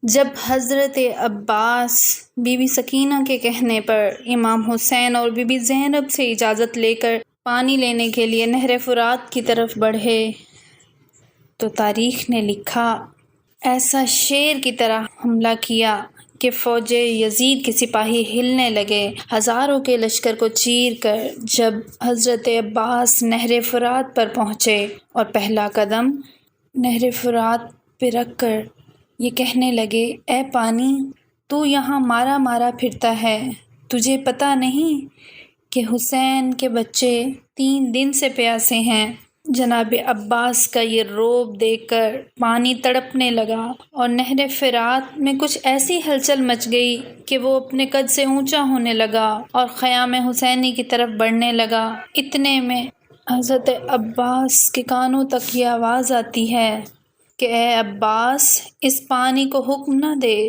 جب حضرت عباس be be Sakina کے کہنے پر امام حسین اور بی بی زینب سے اجازت لے کر پانی لینے کے لیے نہر فرات کی طرف بڑھے تو تاریخ نے لکھا ایسا شیر کی طرح حملہ کیا کہ فوج یزید کے سپاہی ہلنے لگے ہزاروں کے لشکر کو چیر کر جب حضرت عباس نہر فرات پر پہنچے اور پہلا قدم نہر فرات پہ رکھ کر یہ کہنے لگے اے پانی تو یہاں مارا مارا پھرتا ہے، تجھے پتہ نہیں کہ حسین کے بچے 3 دن سے پیاسے ہیں۔ جناب عباس کا یہ روب دیکھ کر پانی تڑپنے لگا اور نہر فرات میں کچھ ایسی ہلچل مچ گئی کہ وہ اپنے قد سے اونچا ہونے لگا اور خیام حسینی کی طرف بڑھنے لگا۔ اتنے میں حضرت عباس کے کانوں تک یہ آواز آتی ہے کہ اے عباس اس پانی کو حکم نہ دے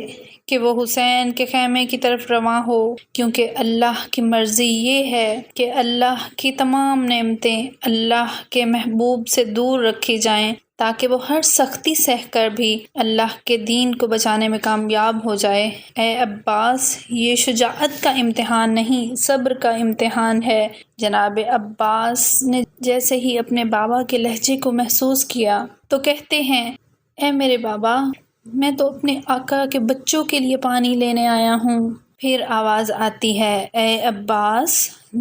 کہ وہ حسین کے خیمے کی طرف رواں ہو، کیونکہ اللہ کی مرضی یہ ہے کہ اللہ کی تمام نعمتیں اللہ کے محبوب سے دور رکھی جائیں تاکہ وہ ہر سختی سہ کر بھی اللہ کے دین کو بچانے میں کامیاب ہو جائے۔ اے عباس یہ شجاعت کا امتحان نہیں، صبر کا امتحان ہے۔ جناب عباس نے جیسے ہی اپنے بابا کے لہجے کو محسوس کیا تو کہتے ہیں اے میرے بابا میں تو اپنے آقا کے بچوں کے لیے پانی لینے آیا ہوں۔ پھر آواز آتی ہے اے عباس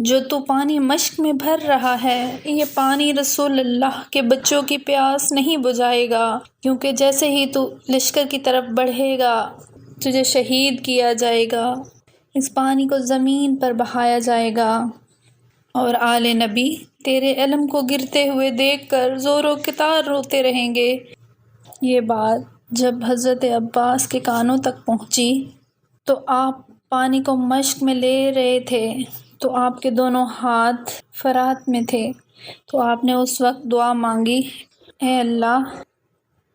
جو تو پانی مشک میں بھر رہا ہے یہ پانی رسول اللہ کے بچوں کی پیاس نہیں بجھائے گا، کیونکہ جیسے ہی تو لشکر کی طرف بڑھے گا تجھے شہید کیا جائے گا، اس پانی کو زمین پر بہایا جائے گا اور آل نبی تیرے علم کو گرتے ہوئے دیکھ کر زور و کتار روتے رہیں گے۔ یہ بات جب حضرت عباس کے کانوں تک پہنچی تو آپ پانی کو مشک میں لے رہے تھے تو آپ کے دونوں ہاتھ فرات میں تھے، تو آپ نے اس وقت دعا مانگی اے اللہ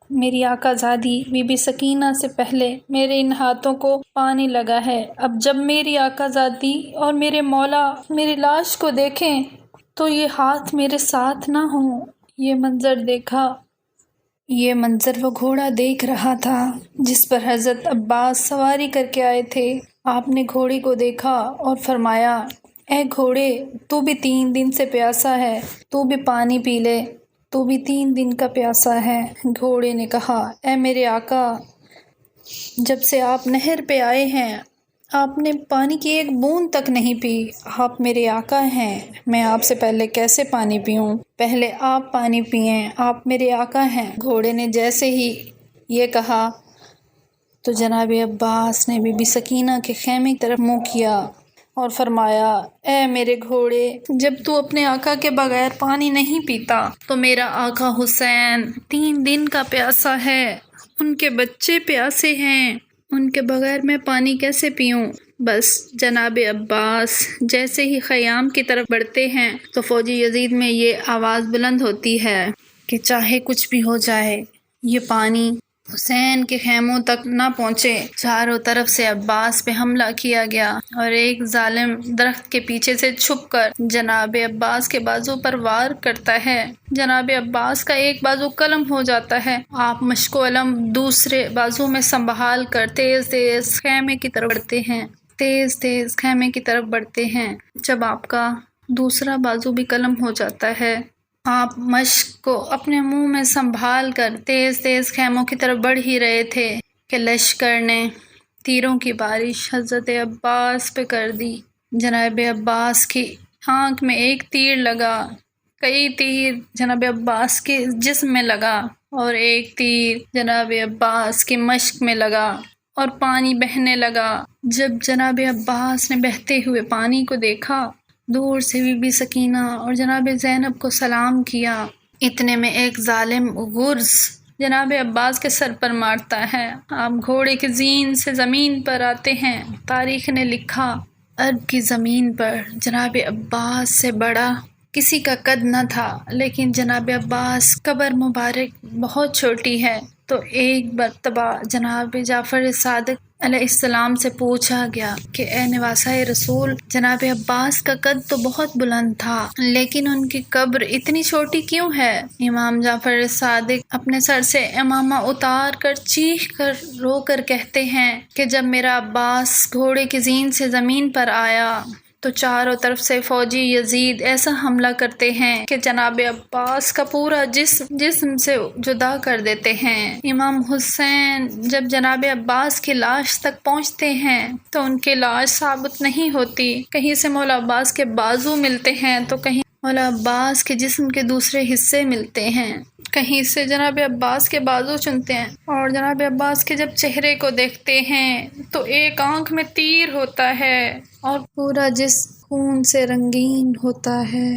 میری آقا زادی بی بی سکینہ سے پہلے میرے ان ہاتھوں کو پانی لگا ہے، اب جب میری آقا زادی اور میرے مولا میری لاش کو دیکھیں تو یہ ہاتھ میرے ساتھ نہ ہوں۔ یہ منظر دیکھا، یہ منظر وہ گھوڑا دیکھ رہا تھا جس پر حضرت عباس سواری کر کے آئے تھے۔ آپ نے گھوڑے کو دیکھا اور فرمایا اے گھوڑے تو بھی 3 دن سے پیاسا ہے، تو بھی پانی پی لے، تو بھی 3 دن کا پیاسا ہے۔ گھوڑے نے کہا اے میرے آقا جب سے آپ نہر پہ آئے ہیں آپ نے پانی کی ایک بوند تک نہیں پی، آپ میرے آقا ہیں، میں آپ سے پہلے کیسے پانی پیوں، پہلے آپ پانی پئیں، آپ میرے آقا ہیں۔ گھوڑے نے جیسے ہی یہ کہا تو جناب عباس نے بی بی سکینہ کے خیمے کی طرف منہ کیا اور فرمایا اے میرے گھوڑے جب تو اپنے آقا کے بغیر پانی نہیں پیتا تو میرا آقا حسین 3 دن کا پیاسا ہے، ان کے بچے پیاسے ہیں، ان کے بغیر میں پانی کیسے پیوں۔ بس جناب عباس جیسے ہی خیام کی طرف بڑھتے ہیں تو فوجی یزید میں یہ آواز بلند ہوتی ہے کہ چاہے کچھ بھی ہو جائے یہ پانی حسین کے خیموں تک نہ پہنچے۔ چاروں طرف سے عباس پہ حملہ کیا گیا اور ایک ظالم درخت کے پیچھے سے چھپ کر جناب عباس کے بازو پر وار کرتا ہے۔ جناب عباس کا ایک بازو قلم ہو جاتا ہے، آپ مشک و علم دوسرے بازو میں سنبھال کر تیز تیز خیمے کی طرف بڑھتے ہیں، تیز تیز خیمے کی طرف بڑھتے ہیں۔ جب آپ کا دوسرا بازو بھی قلم ہو جاتا ہے آپ مشک کو اپنے منہ میں سنبھال کر تیز تیز خیموں کی طرف بڑھ ہی رہے تھے کہ لشکر نے تیروں کی بارش حضرت عباس پہ کر دی۔ جناب عباس کی آنکھ میں ایک تیر لگا، کئی تیر جناب عباس کے جسم میں لگا اور ایک تیر جناب عباس کی مشک میں لگا اور پانی بہنے لگا۔ جب جناب عباس نے بہتے ہوئے پانی کو دیکھا دور سے بی بی سکینہ اور جناب زینب کو سلام کیا۔ اتنے میں ایک ظالم غرز جناب عباس کے سر پر مارتا ہے، آپ گھوڑے کی زین سے زمین پر آتے ہیں۔ تاریخ نے لکھا عرب کی زمین پر جناب عباس سے بڑا کسی کا قد نہ تھا، لیکن جناب عباس قبر مبارک بہت چھوٹی ہے تو ایک مرتبہ جناب جعفر صادق علیہ السلام سے پوچھا گیا کہ اے نواسۂ رسول، جناب عباس کا قد تو بہت بلند تھا، لیکن ان کی قبر اتنی چھوٹی کیوں ہے؟ امام جعفر صادق اپنے سر سے امامہ اتار کر چیخ کر رو کر کہتے ہیں کہ جب میرا عباس گھوڑے کی زین سے زمین پر آیا تو چاروں طرف سے فوجی یزید ایسا حملہ کرتے ہیں کہ جناب عباس کا پورا جسم سے جدا کر دیتے ہیں۔ امام حسین جب جناب عباس کی لاش تک پہنچتے ہیں تو ان کی لاش ثابت نہیں ہوتی، کہیں سے مولا عباس کے بازو ملتے ہیں تو کہیں مولا عباس کے جسم کے دوسرے حصے ملتے ہیں، کہیں سے جناب عباس کے بازو چنتے ہیں، اور جناب عباس کے جب چہرے کو دیکھتے ہیں تو ایک آنکھ میں تیر ہوتا ہے اور پورا جسم خون سے رنگین ہوتا ہے۔